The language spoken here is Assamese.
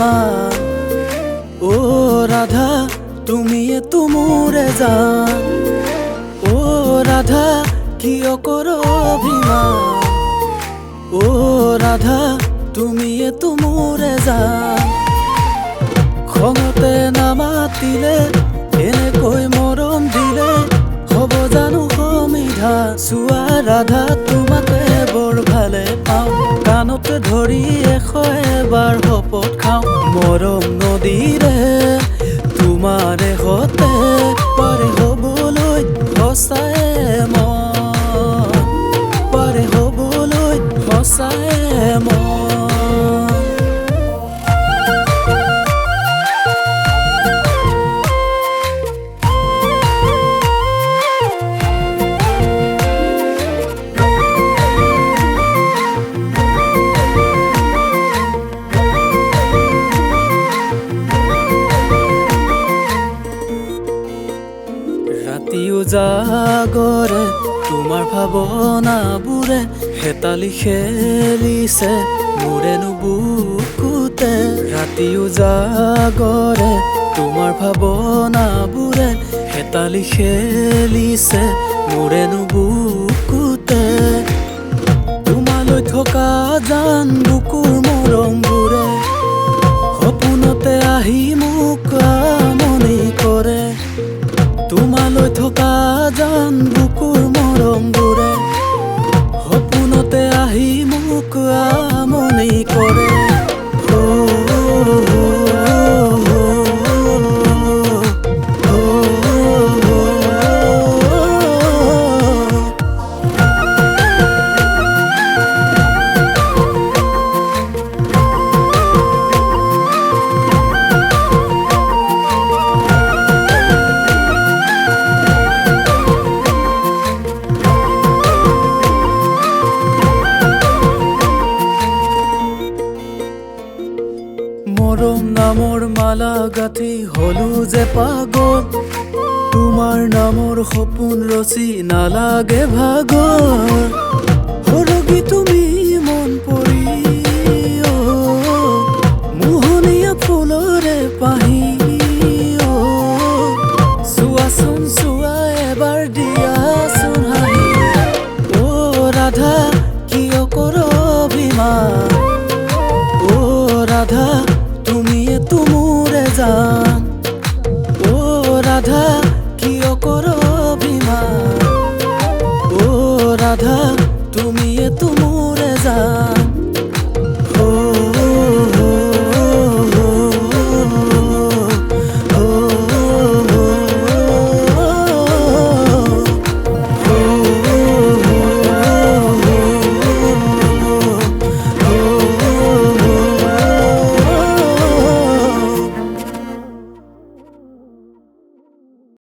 অভিমান ও ৰাধা তুমি মোৰে জান ও ৰাধা কিয় কৰো অভিমান ও ৰাধা তুমি মোৰে জান খঙতে নামাতিলে এনেকৈ মৰম দিলে হ'ব জানো সমিধা চোৱা ৰাধা তোমাকে বৰ ভালে পাওঁ কাণতে ধৰি এবাৰ শপত খাওঁ মৰম নদীৰে তোমাৰে হতে পাৰে হ'বলৈ সঁচাই মন পাৰে হ'বলৈ সঁচাই মন ৰাতিও জাগৰে তোমাৰ ভাৱনাবোৰে হেতালি খেলিছে মোৰেনো বুকুতে ৰাতিও জাগৰে তোমাৰ ভাৱনাবোৰে হেতালি খেলিছে মোৰেনো বুকুতে তোমালৈ থকা জান বুকুৰ মৰমবোৰে সপোনতে আহি মোক আমনি কৰে তোমালৈ থকা জান বুকুৰ মৰমবোৰে সপোনতে আহি মোক আমনি কৰে মৰম নামৰ মালা গাঁঠি হলো যে পাগল তোমাৰ নামৰ সপোন ৰচি নালাগে ভাগৰ সৰগী তুমি মন পৰি মোহনীয়া ফুলৰে পাহি চোৱাচোন চোৱা এবাৰ দিয়াচোন হাঁহি ও ৰাধা কিয় কৰ অভিমান ও ৰাধা তুমি মোৰে জান ও ৰাধা কিয় কৰো অভিমান ও ৰাধা